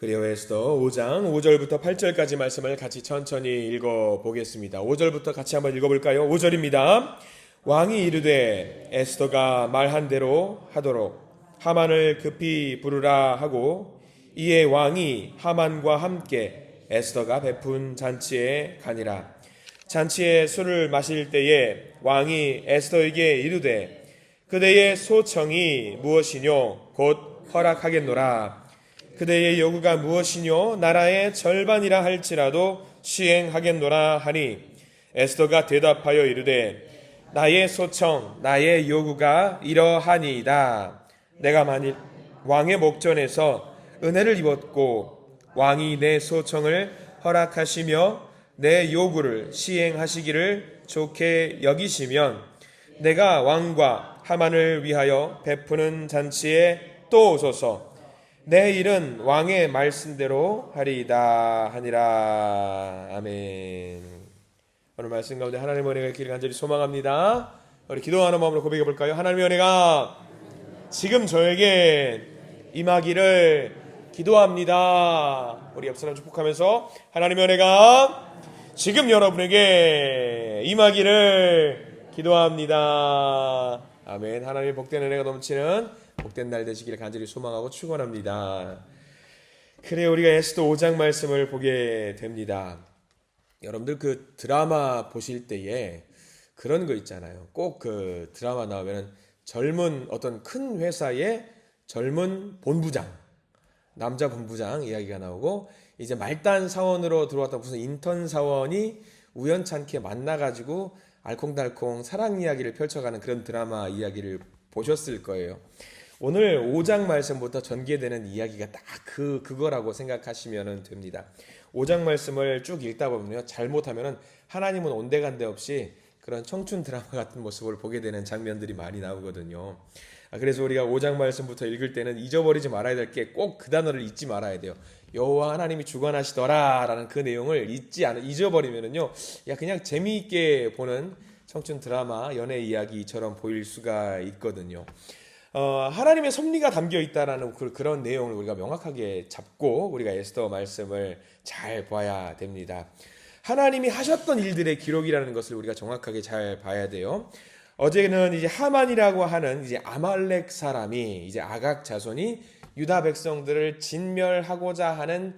그리고 에스더 5장 5절부터 8절까지 말씀을 같이 천천히 읽어보겠습니다. 5절부터 같이 한번 읽어볼까요? 5절입니다. 왕이 이르되 에스더가 말한 대로 하도록 하만을 급히 부르라 하고, 이에 왕이 하만과 함께 에스더가 베푼 잔치에 가니라. 잔치에 술을 마실 때에 왕이 에스더에게 이르되 그대의 소청이 무엇이뇨? 곧 허락하겠노라. 그대의 요구가 무엇이뇨? 나라의 절반이라 할지라도 시행하겠노라 하니, 에스더가 대답하여 이르되 나의 소청, 나의 요구가 이러하니이다. 내가 만일 왕의 목전에서 은혜를 입었고 왕이 내 소청을 허락하시며 내 요구를 시행하시기를 좋게 여기시면 내가 왕과 하만을 위하여 베푸는 잔치에 또 오소서. 내 일은 왕의 말씀대로 하리이다 하니라. 아멘. 오늘 말씀 가운데 하나님의 은혜가 있기를 간절히 소망합니다. 우리 기도하는 마음으로 고백해 볼까요? 하나님의 은혜가 지금 저에게 임하기를 기도합니다. 우리 옆 사람 축복하면서 하나님의 은혜가 지금 여러분에게 임하기를 기도합니다. 아멘. 하나님의 복된 은혜가 넘치는 복된 날 되시기를 간절히 소망하고 축원합니다. 그래, 우리가 에스더 5장 말씀을 보게 됩니다. 여러분들 그 드라마 보실 때에 그런 거 있잖아요. 꼭 그 드라마 나오면 젊은 어떤 큰 회사의 젊은 본부장, 남자 본부장 이야기가 나오고, 이제 말단 사원으로 들어왔던 무슨 인턴 사원이 우연찮게 만나가지고 알콩달콩 사랑 이야기를 펼쳐가는 그런 드라마 이야기를 보셨을 거예요. 오늘 5장 말씀부터 전개되는 이야기가 딱 그거라고 생각하시면 됩니다. 5장 말씀을 쭉 읽다 보면요, 잘못하면 하나님은 온데간데 없이 그런 청춘 드라마 같은 모습을 보게 되는 장면들이 많이 나오거든요. 그래서 우리가 5장 말씀부터 읽을 때는 잊어버리지 말아야 될 게 꼭 그 단어를 잊지 말아야 돼요. 여호와 하나님이 주관하시더라 라는 그 내용을 잊어버리면은요, 그냥 재미있게 보는 청춘 드라마 연애 이야기처럼 보일 수가 있거든요. 하나님의 섭리가 담겨 있다라는 그런 내용을 우리가 명확하게 잡고 우리가 에스더 말씀을 잘 봐야 됩니다. 하나님이 하셨던 일들의 기록이라는 것을 우리가 정확하게 잘 봐야 돼요. 어제는 이제 하만이라고 하는 이제 아말렉 사람이, 이제 아각 자손이 유다 백성들을 진멸하고자 하는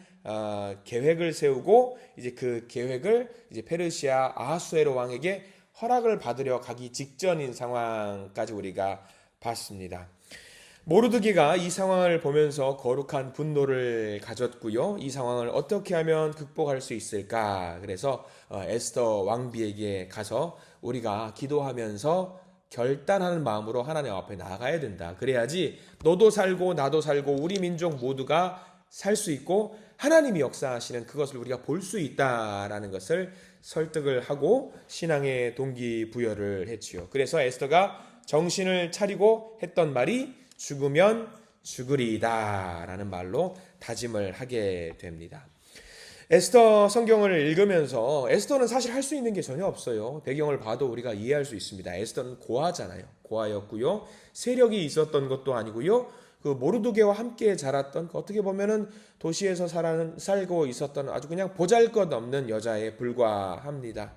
계획을 세우고, 이제 그 계획을 이제 페르시아 아하수에로 왕에게 허락을 받으려 가기 직전인 상황까지 우리가 봤습니다. 모르드게가 이 상황을 보면서 거룩한 분노를 가졌고요. 이 상황을 어떻게 하면 극복할 수 있을까? 그래서 에스더 왕비에게 가서 우리가 기도하면서 결단하는 마음으로 하나님 앞에 나아가야 된다. 그래야지 너도 살고 나도 살고 우리 민족 모두가 살 수 있고 하나님이 역사하시는 그것을 우리가 볼 수 있다라는 것을 설득을 하고 신앙의 동기부여를 했지요. 그래서 에스더가 정신을 차리고 했던 말이 죽으면 죽으리이다 라는 말로 다짐을 하게 됩니다. 에스더 성경을 읽으면서 에스더는 사실 할 수 있는 게 전혀 없어요. 배경을 봐도 우리가 이해할 수 있습니다. 에스더는 고아잖아요. 고아였고요. 세력이 있었던 것도 아니고요. 그 모르드게와 함께 자랐던, 어떻게 보면은 도시에서 살고 있었던 아주 그냥 보잘것없는 여자에 불과합니다.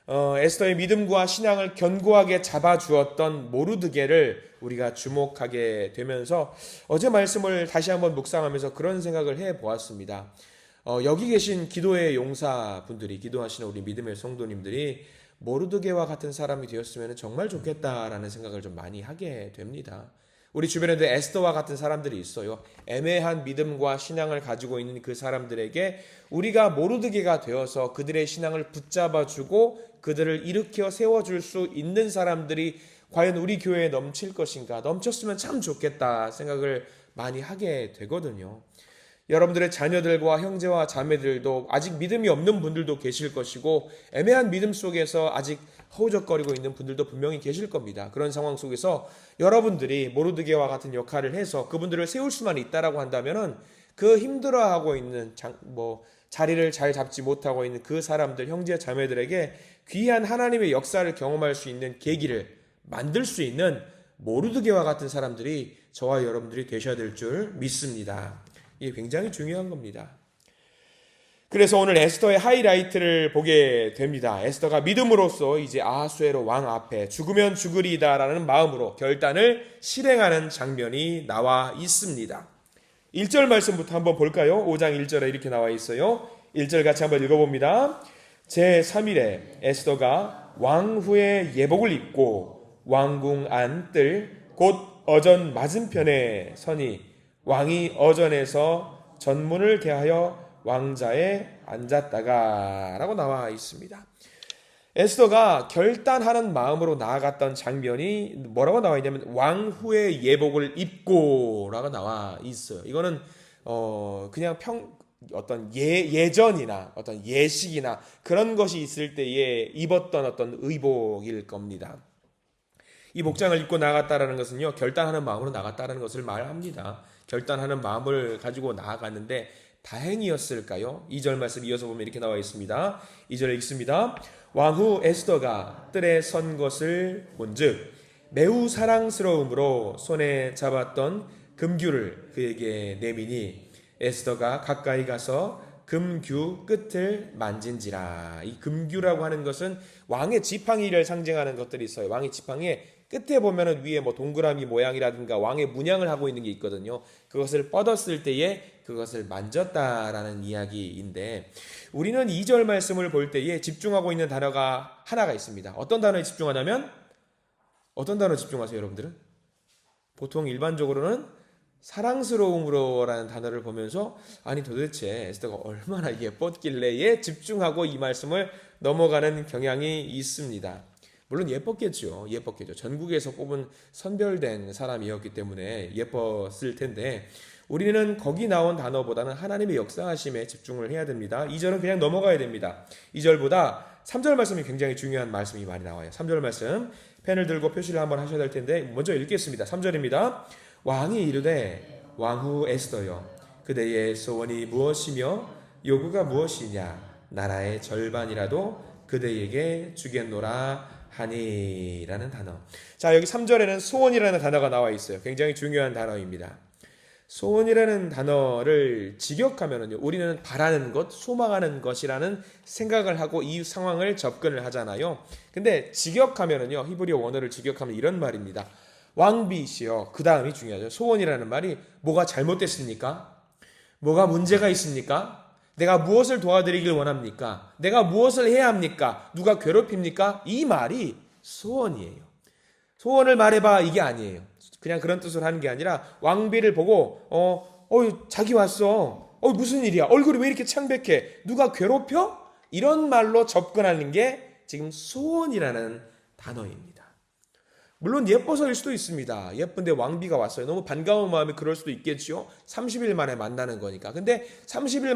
에스더의 믿음과 신앙을 견고하게 잡아주었던 모르드게를 우리가 주목하게 되면서 어제 말씀을 다시 한번 묵상하면서 그런 생각을 해보았습니다. 여기 계신 기도의 용사분들이, 기도하시는 우리 믿음의 성도님들이 모르드게와 같은 사람이 되었으면 정말 좋겠다라는 생각을 좀 많이 하게 됩니다. 우리 주변에도 에스더와 같은 사람들이 있어요. 애매한 믿음과 신앙을 가지고 있는 그 사람들에게 우리가 모르드게가 되어서 그들의 신앙을 붙잡아주고 그들을 일으켜 세워줄 수 있는 사람들이 과연 우리 교회에 넘칠 것인가, 넘쳤으면 참 좋겠다 생각을 많이 하게 되거든요. 여러분들의 자녀들과 형제와 자매들도 아직 믿음이 없는 분들도 계실 것이고, 애매한 믿음 속에서 아직 허우적거리고 있는 분들도 분명히 계실 겁니다. 그런 상황 속에서 여러분들이 모르드게와 같은 역할을 해서 그분들을 세울 수만 있다라고 한다면은 그 힘들어하고 있는 자리를 잘 잡지 못하고 있는 그 사람들, 형제 자매들에게 귀한 하나님의 역사를 경험할 수 있는 계기를 만들 수 있는 모르드게와 같은 사람들이 저와 여러분들이 되셔야 될 줄 믿습니다. 이게 굉장히 중요한 겁니다. 그래서 오늘 에스더의 하이라이트를 보게 됩니다. 에스더가 믿음으로써 이제 아하수에로 왕 앞에 죽으면 죽으리다라는 마음으로 결단을 실행하는 장면이 나와 있습니다. 1절 말씀부터 한번 볼까요? 5장 1절에 이렇게 나와 있어요. 1절 같이 한번 읽어봅니다. 제3일에 에스더가 왕후의 예복을 입고 왕궁 안뜰 곧 어전 맞은편에 서니 왕이 어전에서 전문을 대하여 왕자에 앉았다가 라고 나와 있습니다. 에스더가 결단하는 마음으로 나아갔던 장면이 뭐라고 나와 있냐면 왕후의 예복을 입고 라고 나와 있어요. 이거는 그냥 어떤 예전이나 어떤 예식이나 그런 것이 있을 때에 입었던 어떤 의복일 겁니다. 이 복장을 입고 나갔다라는 것은요, 결단하는 마음으로 나갔다라는 것을 말합니다. 결단하는 마음을 가지고 나아갔는데 다행이었을까요? 2절 말씀 이어서 보면 이렇게 나와 있습니다. 2절 읽습니다. 왕후 에스더가 뜰에 선 것을 본즉 매우 사랑스러움으로 손에 잡았던 금규를 그에게 내미니 에스더가 가까이 가서 금규 끝을 만진지라. 이 금규라고 하는 것은 왕의 지팡이를 상징하는 것들이 있어요. 왕의 지팡이에 끝에 보면은 위에 뭐 동그라미 모양이라든가 왕의 문양을 하고 있는 게 있거든요. 그것을 뻗었을 때에 그것을 만졌다라는 이야기인데, 우리는 2절 말씀을 볼 때에 집중하고 있는 단어가 하나가 있습니다. 어떤 단어에 집중하냐면, 어떤 단어에 집중하세요, 여러분들은? 보통 일반적으로는 사랑스러움으로라는 단어를 보면서 아니 도대체 에스더가 얼마나 예뻤길래에 집중하고 이 말씀을 넘어가는 경향이 있습니다. 물론 예뻤겠죠. 전국에서 뽑은 선별된 사람이었기 때문에 예뻤을 텐데, 우리는 거기 나온 단어보다는 하나님의 역사하심에 집중을 해야 됩니다. 2절은 그냥 넘어가야 됩니다. 2절보다 3절 말씀이 굉장히 중요한 말씀이 많이 나와요. 3절 말씀 펜을 들고 표시를 한번 하셔야 될 텐데 먼저 읽겠습니다. 3절입니다. 왕이 이르되 왕후 에스더여 그대의 소원이 무엇이며 요구가 무엇이냐 나라의 절반이라도 그대에게 주겠노라 하니라는 단어. 자, 여기 3절에는 소원이라는 단어가 나와 있어요. 굉장히 중요한 단어입니다. 소원이라는 단어를 직역하면은요, 우리는 바라는 것, 소망하는 것이라는 생각을 하고 이 상황을 접근을 하잖아요. 근데 직역하면은요, 히브리어 원어를 직역하면 이런 말입니다. 왕비시여, 그 다음이 중요하죠. 소원이라는 말이 뭐가 잘못됐습니까? 뭐가 문제가 있습니까? 내가 무엇을 도와드리길 원합니까? 내가 무엇을 해야 합니까? 누가 괴롭힙니까? 이 말이 소원이에요. 소원을 말해봐, 이게 아니에요. 그냥 그런 뜻으로 하는 게 아니라 왕비를 보고 자기 왔어. 무슨 일이야? 얼굴이 왜 이렇게 창백해? 누가 괴롭혀? 이런 말로 접근하는 게 지금 소원이라는 단어입니다. 물론 예뻐서일 수도 있습니다. 예쁜데 왕비가 왔어요. 너무 반가운 마음이 그럴 수도 있겠죠. 30일 만에 만나는 거니까. 근데 30일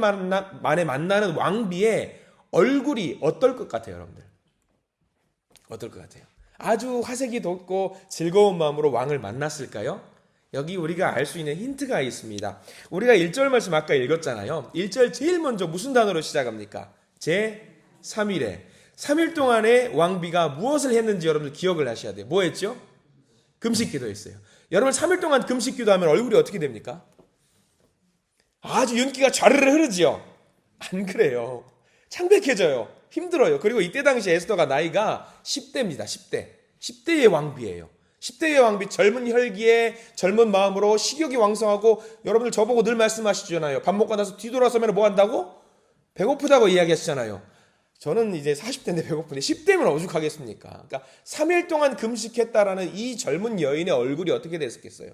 만에 만나는 왕비의 얼굴이 어떨 것 같아요, 여러분들? 어떨 것 같아요? 아주 화색이 돋고 즐거운 마음으로 왕을 만났을까요? 여기 우리가 알 수 있는 힌트가 있습니다. 우리가 1절 말씀 아까 읽었잖아요. 1절 제일 먼저 무슨 단어로 시작합니까? 제3일에 3일 동안에 왕비가 무엇을 했는지 여러분들 기억을 하셔야 돼요. 뭐 했죠? 금식 기도했어요. 여러분 3일 동안 금식 기도하면 얼굴이 어떻게 됩니까? 아주 윤기가 좌르르 흐르지요? 안 그래요. 창백해져요. 힘들어요. 그리고 이때 당시 에스더가 나이가 10대입니다. 10대의 왕비예요. 10대의 왕비, 젊은 혈기에 젊은 마음으로 식욕이 왕성하고, 여러분들 저보고 늘 말씀하시잖아요. 밥 먹고 나서 뒤돌아서면 뭐 한다고? 배고프다고 이야기하시잖아요. 저는 이제 40대인데 배고픈데 10대면 오죽하겠습니까? 그러니까 3일 동안 금식했다라는 이 젊은 여인의 얼굴이 어떻게 됐겠어요?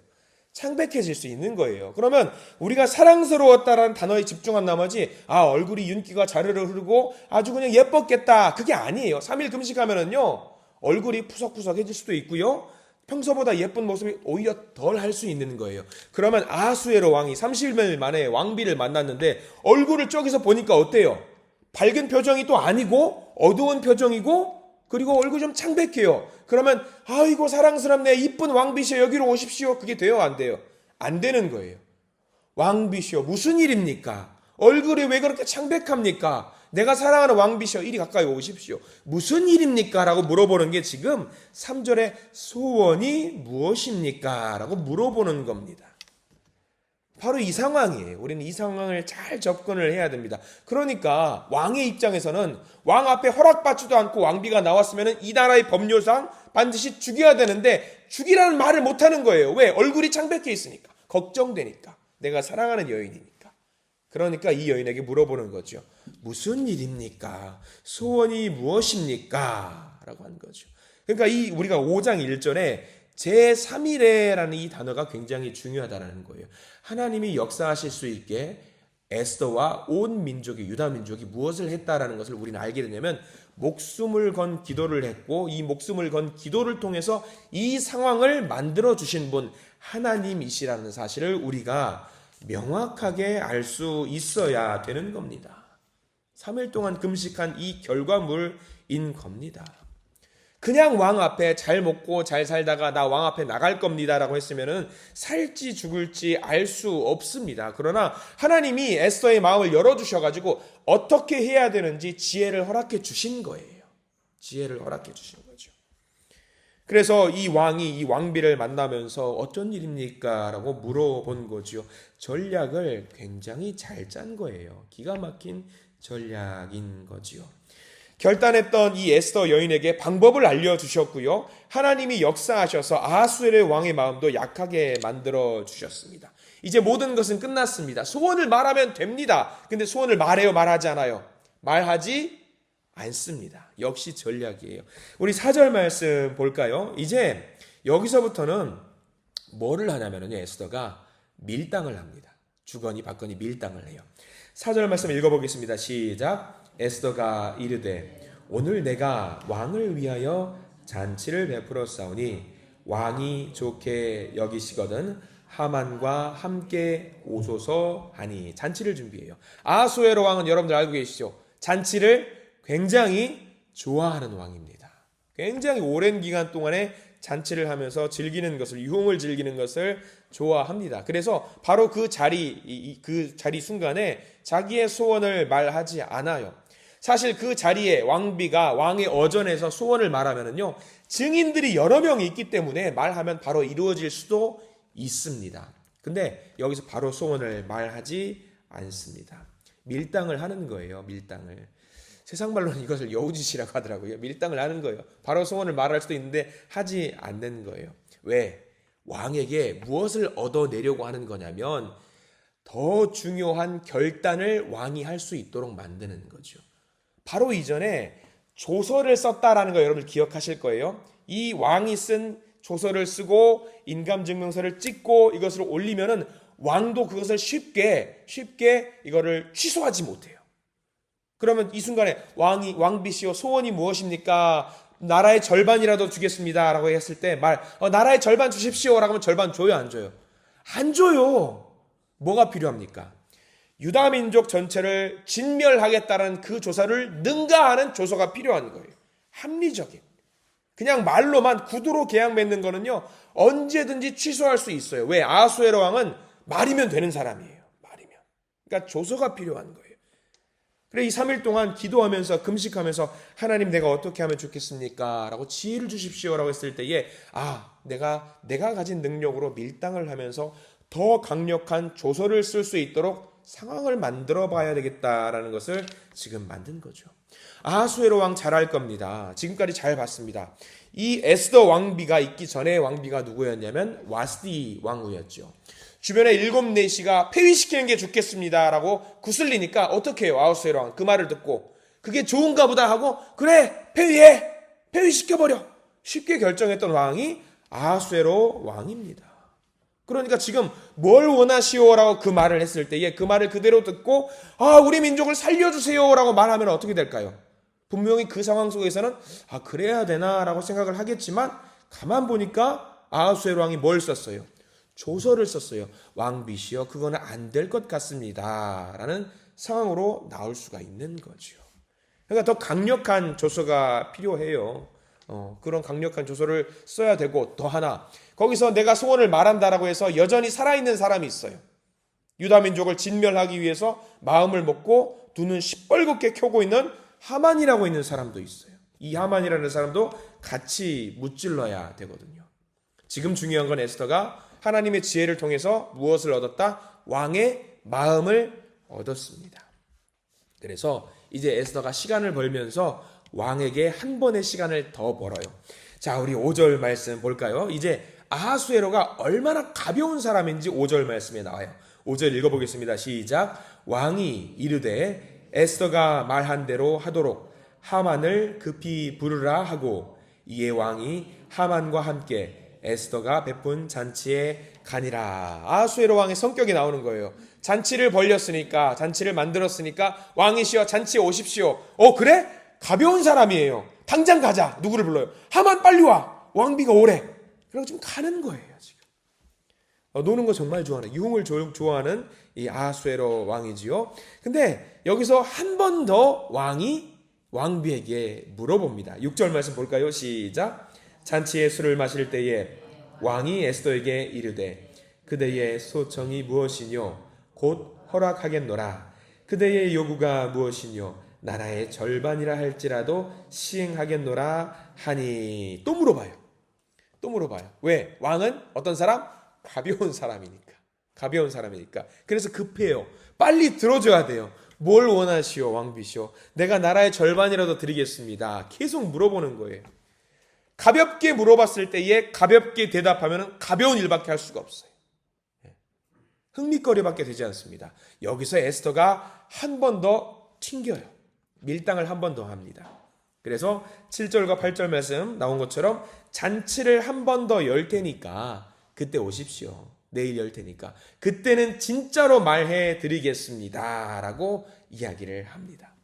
창백해질 수 있는 거예요. 그러면 우리가 사랑스러웠다라는 단어에 집중한 나머지 얼굴이 윤기가 자르르 흐르고 아주 그냥 예뻤겠다, 그게 아니에요. 3일 금식하면은요 얼굴이 푸석푸석해질 수도 있고요, 평소보다 예쁜 모습이 오히려 덜 할 수 있는 거예요. 그러면 아하수에로 왕이 30일 만에 왕비를 만났는데 얼굴을 저기서 보니까 어때요? 밝은 표정이 또 아니고 어두운 표정이고, 그리고 얼굴 좀 창백해요. 그러면 아이고 사랑스럽네, 이쁜 왕비시여 여기로 오십시오. 그게 돼요, 안 돼요? 안 되는 거예요. 왕비시여 무슨 일입니까? 얼굴이 왜 그렇게 창백합니까? 내가 사랑하는 왕비시여 이리 가까이 오십시오. 무슨 일입니까? 라고 물어보는 게 지금 3절의 소원이 무엇입니까? 라고 물어보는 겁니다. 바로 이 상황이에요. 우리는 이 상황을 잘 접근을 해야 됩니다. 그러니까 왕의 입장에서는 왕 앞에 허락받지도 않고 왕비가 나왔으면 이 나라의 법률상 반드시 죽여야 되는데 죽이라는 말을 못하는 거예요. 왜? 얼굴이 창백해 있으니까. 걱정되니까. 내가 사랑하는 여인이니까. 그러니까 이 여인에게 물어보는 거죠. 무슨 일입니까? 소원이 무엇입니까? 라고 한 거죠. 그러니까 우리가 5장 1절에 제3일에라는 이 단어가 굉장히 중요하다는 거예요. 하나님이 역사하실 수 있게 에스더와 온 민족이, 유다 민족이 무엇을 했다라는 것을 우리는 알게 되냐면 목숨을 건 기도를 했고 이 목숨을 건 기도를 통해서 이 상황을 만들어 주신 분 하나님이시라는 사실을 우리가 명확하게 알 수 있어야 되는 겁니다. 3일 동안 금식한 이 결과물인 겁니다. 그냥 왕 앞에 잘 먹고 잘 살다가 나 왕 앞에 나갈 겁니다라고 했으면은 살지 죽을지 알 수 없습니다. 그러나 하나님이 에스더의 마음을 열어주셔가지고 어떻게 해야 되는지 지혜를 허락해 주신 거예요. 지혜를 허락해 주신 거죠. 그래서 이 왕이 이 왕비를 만나면서 어쩐 일입니까? 라고 물어본 거지요. 전략을 굉장히 잘 짠 거예요. 기가 막힌 전략인 거지요. 결단했던 이 에스더 여인에게 방법을 알려주셨고요. 하나님이 역사하셔서 아하수에르 왕의 마음도 약하게 만들어 주셨습니다. 이제 모든 것은 끝났습니다. 소원을 말하면 됩니다. 근데 소원을 말해요? 말하지 않아요? 말하지 않습니다. 역시 전략이에요. 우리 4절 말씀 볼까요? 이제 여기서부터는 뭐를 하냐면요. 에스더가 밀당을 합니다. 주거니 받거니 밀당을 해요. 4절 말씀 읽어보겠습니다. 시작. 에스더가 이르되 오늘 내가 왕을 위하여 잔치를 베풀었사오니 왕이 좋게 여기시거든 하만과 함께 오소서 하니. 잔치를 준비해요. 아하수에로 왕은 여러분들 알고 계시죠? 잔치를 굉장히 좋아하는 왕입니다. 굉장히 오랜 기간 동안에 잔치를 하면서 즐기는 것을, 유흥을 즐기는 것을 좋아합니다. 그래서 바로 그 자리 순간에 자기의 소원을 말하지 않아요. 사실 그 자리에 왕비가 왕의 어전에서 소원을 말하면은요, 증인들이 여러 명이 있기 때문에 말하면 바로 이루어질 수도 있습니다. 근데 여기서 바로 소원을 말하지 않습니다. 밀당을 하는 거예요. 밀당을. 세상 말로는 이것을 여우짓이라고 하더라고요. 밀당을 하는 거예요. 바로 소원을 말할 수도 있는데 하지 않는 거예요. 왜? 왕에게 무엇을 얻어내려고 하는 거냐면 더 중요한 결단을 왕이 할 수 있도록 만드는 거죠. 바로 이전에 조서를 썼다라는 거 여러분들 기억하실 거예요. 이 왕이 쓴 조서를 쓰고 인감증명서를 찍고 이것을 올리면은 왕도 그것을 쉽게 이거를 취소하지 못해요. 그러면 이 순간에 왕비시여 소원이 무엇입니까? 나라의 절반이라도 주겠습니다 라고 했을 때 나라의 절반 주십시오 라고 하면 절반 줘요? 안 줘요? 안 줘요. 뭐가 필요합니까? 유다 민족 전체를 진멸하겠다는 그 조사를 능가하는 조서가 필요한 거예요. 합리적인. 그냥 말로만 구두로 계약 맺는 거는요, 언제든지 취소할 수 있어요. 왜? 아하수에로 왕은 말이면 되는 사람이에요. 말이면. 그러니까 조서가 필요한 거예요. 그래, 이 3일 동안 기도하면서 금식하면서 하나님 내가 어떻게 하면 좋겠습니까? 라고 지혜를 주십시오 라고 했을 때에 내가 가진 능력으로 밀당을 하면서 더 강력한 조서를 쓸 수 있도록 상황을 만들어 봐야 되겠다라는 것을 지금 만든 거죠. 아하수에로 왕 잘할 겁니다. 지금까지 잘 봤습니다. 이 에스더 왕비가 있기 전에 왕비가 누구였냐면 와스디 왕후였죠. 주변에 7내시가 폐위시키는 게 좋겠습니다 라고 구슬리니까 어떻게 해요? 아하수에로 왕 그 말을 듣고 그게 좋은가 보다 하고 그래 폐위시켜버려 쉽게 결정했던 왕이 아하수에로 왕입니다. 그러니까 지금 뭘 원하시오라고 그 말을 했을 때에 그 말을 그대로 듣고 우리 민족을 살려주세요라고 말하면 어떻게 될까요? 분명히 그 상황 속에서는 그래야 되나라고 생각을 하겠지만 가만 보니까 아하수에로 왕이 뭘 썼어요? 조서를 썼어요. 왕비시여 그거는 안 될 것 같습니다 라는 상황으로 나올 수가 있는 거죠. 그러니까 더 강력한 조서가 필요해요. 그런 강력한 조서를 써야 되고, 더 하나 거기서 내가 소원을 말한다라고 해서 여전히 살아있는 사람이 있어요. 유다 민족을 진멸하기 위해서 마음을 먹고 두 눈 시뻘겋게 켜고 있는 하만이라고 있는 사람도 있어요. 이 하만이라는 사람도 같이 무찔러야 되거든요. 지금 중요한 건 에스더가 하나님의 지혜를 통해서 무엇을 얻었다? 왕의 마음을 얻었습니다. 그래서 이제 에스더가 시간을 벌면서 왕에게 한 번의 시간을 더 벌어요. 자, 우리 5절 말씀 볼까요? 이제 아하수에로가 얼마나 가벼운 사람인지 5절 말씀에 나와요. 5절 읽어보겠습니다. 시작. 왕이 이르되 에스더가 말한 대로 하도록 하만을 급히 부르라 하고 이에 왕이 하만과 함께 에스더가 베푼 잔치에 가니라. 아하수에로 왕의 성격이 나오는 거예요. 잔치를 벌렸으니까, 잔치를 만들었으니까 왕이시여 잔치에 오십시오. 그래? 가벼운 사람이에요. 당장 가자. 누구를 불러요? 하만 빨리 와. 왕비가 오래. 그리고 지금 가는 거예요. 지금 노는 거 정말 좋아하는, 유흥을 좋아하는 이 아하수에로 왕이지요. 근데 여기서 한 번 더 왕이 왕비에게 물어봅니다. 6절 말씀 볼까요? 시작. 잔치에 술을 마실 때에 왕이 에스더에게 이르되 그대의 소청이 무엇이뇨? 곧 허락하겠노라. 그대의 요구가 무엇이뇨? 나라의 절반이라 할지라도 시행하겠노라 하니. 또 물어봐요. 왜? 왕은 어떤 사람? 가벼운 사람이니까. 그래서 급해요. 빨리 들어줘야 돼요. 뭘 원하시오 왕비시오? 내가 나라의 절반이라도 드리겠습니다. 계속 물어보는 거예요. 가볍게 물어봤을 때에 가볍게 대답하면 가벼운 일밖에 할 수가 없어요. 흥미거리밖에 되지 않습니다. 여기서 에스더가 한 번 더 튕겨요. 밀당을 한 번 더 합니다. 그래서 7절과 8절 말씀 나온 것처럼 잔치를 한 번 더 열 테니까 그때 오십시오. 내일 열 테니까 그때는 진짜로 말해 드리겠습니다 라고 이야기를 합니다.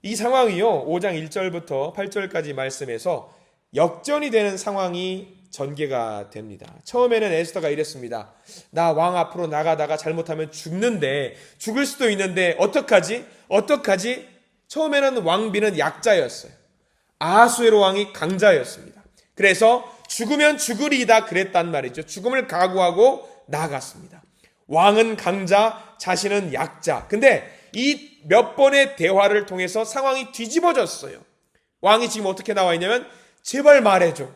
이 상황이요 5장 1절부터 8절까지 말씀에서 역전이 되는 상황이 전개가 됩니다. 처음에는 에스더가 이랬습니다. 나 왕 앞으로 나가다가 잘못하면 죽을 수도 있는데 어떡하지? 처음에는 왕비는 약자였어요. 아하수에로 왕이 강자였습니다. 그래서 죽으면 죽으리이다 그랬단 말이죠. 죽음을 각오하고 나아갔습니다. 왕은 강자, 자신은 약자. 근데 이 몇 번의 대화를 통해서 상황이 뒤집어졌어요. 왕이 지금 어떻게 나와 있냐면 제발 말해줘.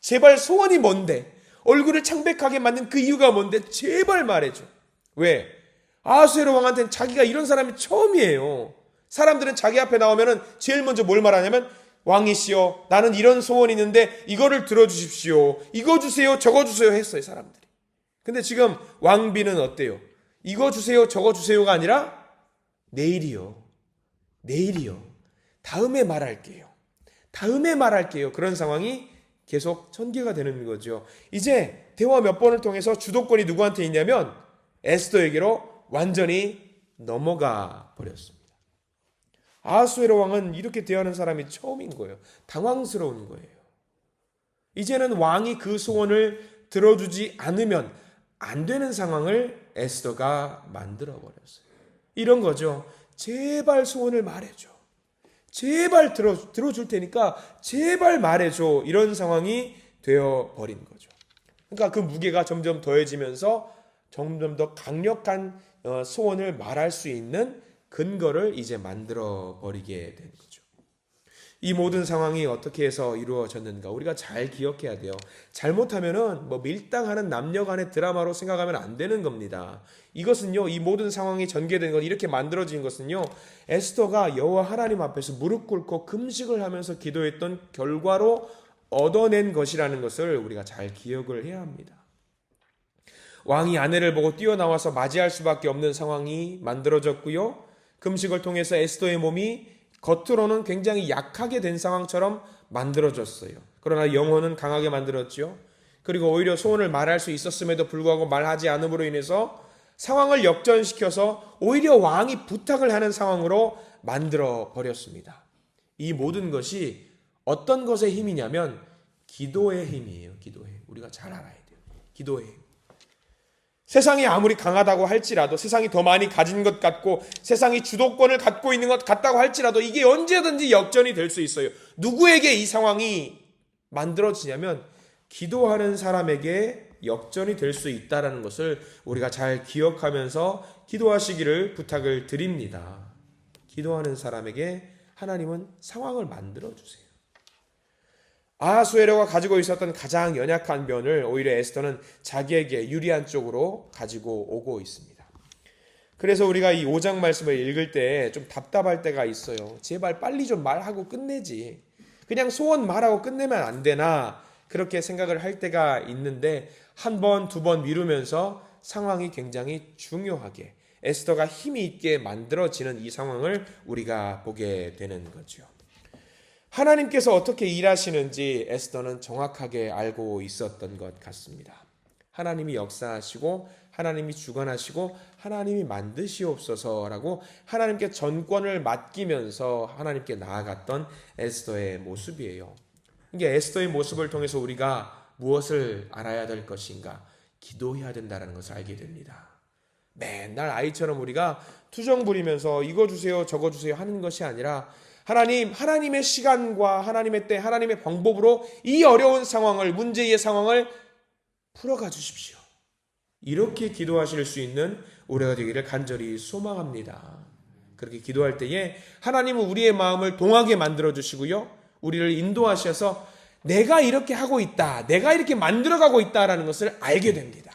제발 소원이 뭔데? 얼굴을 창백하게 만든 그 이유가 뭔데? 제발 말해줘. 왜? 아하수에로 왕한테는 자기가 이런 사람이 처음이에요. 사람들은 자기 앞에 나오면은 제일 먼저 뭘 말하냐면 왕이시여 나는 이런 소원이 있는데 이거를 들어주십시오. 이거 주세요 저거 주세요 했어요 사람들이. 근데 지금 왕비는 어때요? 이거 주세요 저거 주세요가 아니라 내일이요. 다음에 말할게요. 그런 상황이 계속 전개가 되는 거죠. 이제 대화 몇 번을 통해서 주도권이 누구한테 있냐면 에스더에게로 완전히 넘어가 버렸습니다. 아하수에로 왕은 이렇게 대하는 사람이 처음인 거예요. 당황스러운 거예요. 이제는 왕이 그 소원을 들어주지 않으면 안 되는 상황을 에스더가 만들어 버렸어요. 이런 거죠. 제발 소원을 말해줘. 제발 들어줄 테니까 제발 말해줘. 이런 상황이 되어버린 거죠. 그러니까 그 무게가 점점 더해지면서 점점 더 강력한 소원을 말할 수 있는 근거를 이제 만들어 버리게 된 거죠. 이 모든 상황이 어떻게 해서 이루어졌는가 우리가 잘 기억해야 돼요. 잘못하면은 밀당하는 남녀 간의 드라마로 생각하면 안 되는 겁니다. 이것은요, 이 모든 상황이 전개된 것, 이렇게 만들어진 것은요, 에스더가 여호와 하나님 앞에서 무릎 꿇고 금식을 하면서 기도했던 결과로 얻어낸 것이라는 것을 우리가 잘 기억을 해야 합니다. 왕이 아내를 보고 뛰어나와서 맞이할 수밖에 없는 상황이 만들어졌고요. 금식을 통해서 에스더의 몸이 겉으로는 굉장히 약하게 된 상황처럼 만들어졌어요. 그러나 영혼은 강하게 만들었죠. 그리고 오히려 소원을 말할 수 있었음에도 불구하고 말하지 않음으로 인해서 상황을 역전시켜서 오히려 왕이 부탁을 하는 상황으로 만들어 버렸습니다. 이 모든 것이 어떤 것의 힘이냐면 기도의 힘이에요. 기도의 힘. 우리가 잘 알아야 돼요. 기도의 힘. 세상이 아무리 강하다고 할지라도, 세상이 더 많이 가진 것 같고 세상이 주도권을 갖고 있는 것 같다고 할지라도 이게 언제든지 역전이 될 수 있어요. 누구에게 이 상황이 만들어지냐면 기도하는 사람에게 역전이 될 수 있다는 것을 우리가 잘 기억하면서 기도하시기를 부탁을 드립니다. 기도하는 사람에게 하나님은 상황을 만들어주세요. 아하수에로가 가지고 있었던 가장 연약한 면을 오히려 에스더는 자기에게 유리한 쪽으로 가지고 오고 있습니다. 그래서 우리가 이 5장 말씀을 읽을 때 좀 답답할 때가 있어요. 제발 빨리 좀 말하고 끝내지. 그냥 소원 말하고 끝내면 안 되나? 그렇게 생각을 할 때가 있는데 한 번, 두 번 미루면서 상황이 굉장히 중요하게 에스더가 힘이 있게 만들어지는 이 상황을 우리가 보게 되는 거죠. 하나님께서 어떻게 일하시는지 에스더는 정확하게 알고 있었던 것 같습니다. 하나님이 역사하시고 하나님이 주관하시고 하나님이 만드시옵소서라고 하나님께 전권을 맡기면서 하나님께 나아갔던 에스더의 모습이에요. 이게 에스더의 모습을 통해서 우리가 무엇을 알아야 될 것인가? 기도해야 된다는 것을 알게 됩니다. 맨날 아이처럼 우리가 투정 부리면서 이거 주세요 저거 주세요 하는 것이 아니라 하나님의 시간과 하나님의 때 하나님의 방법으로 이 어려운 상황을 문제의 상황을 풀어가 주십시오. 이렇게 기도하실 수 있는 올해가 되기를 간절히 소망합니다. 그렇게 기도할 때에 하나님은 우리의 마음을 동하게 만들어 주시고요. 우리를 인도하셔서 내가 이렇게 하고 있다. 내가 이렇게 만들어가고 있다라는 것을 알게 됩니다.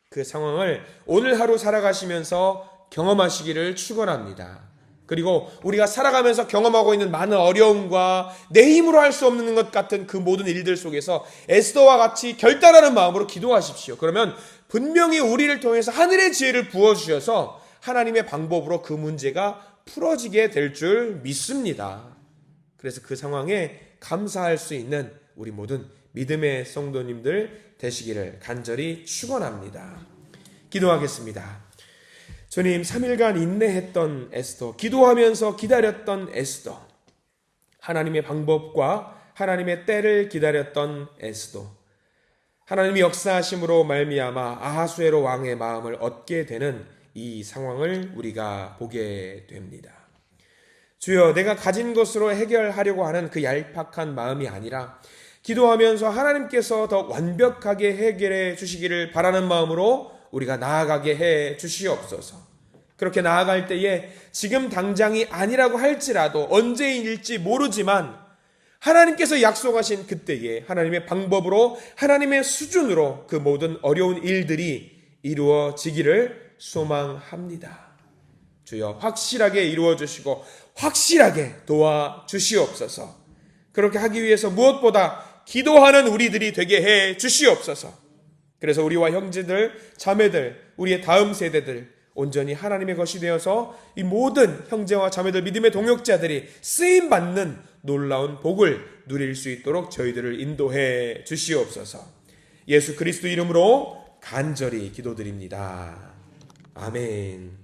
그 상황을 오늘 하루 살아가시면서 경험하시기를 축원합니다. 그리고 우리가 살아가면서 경험하고 있는 많은 어려움과 내 힘으로 할 수 없는 것 같은 그 모든 일들 속에서 에스더와 같이 결단하는 마음으로 기도하십시오. 그러면 분명히 우리를 통해서 하늘의 지혜를 부어주셔서 하나님의 방법으로 그 문제가 풀어지게 될 줄 믿습니다. 그래서 그 상황에 감사할 수 있는 우리 모든 믿음의 성도님들 되시기를 간절히 축원합니다. 기도하겠습니다. 주님, 3일간 인내했던 에스더, 기도하면서 기다렸던 에스더, 하나님의 방법과 하나님의 때를 기다렸던 에스더, 하나님이 역사하심으로 말미암아 아하수에로 왕의 마음을 얻게 되는 이 상황을 우리가 보게 됩니다. 주여, 내가 가진 것으로 해결하려고 하는 그 얄팍한 마음이 아니라 기도하면서 하나님께서 더 완벽하게 해결해 주시기를 바라는 마음으로 우리가 나아가게 해 주시옵소서. 그렇게 나아갈 때에 지금 당장이 아니라고 할지라도 언제일지 모르지만 하나님께서 약속하신 그때에 하나님의 방법으로 하나님의 수준으로 그 모든 어려운 일들이 이루어지기를 소망합니다. 주여, 확실하게 이루어 주시고 확실하게 도와 주시옵소서. 그렇게 하기 위해서 무엇보다 기도하는 우리들이 되게 해 주시옵소서. 그래서 우리와 형제들, 자매들, 우리의 다음 세대들 온전히 하나님의 것이 되어서 이 모든 형제와 자매들, 믿음의 동역자들이 쓰임받는 놀라운 복을 누릴 수 있도록 저희들을 인도해 주시옵소서. 예수 그리스도 이름으로 간절히 기도드립니다. 아멘.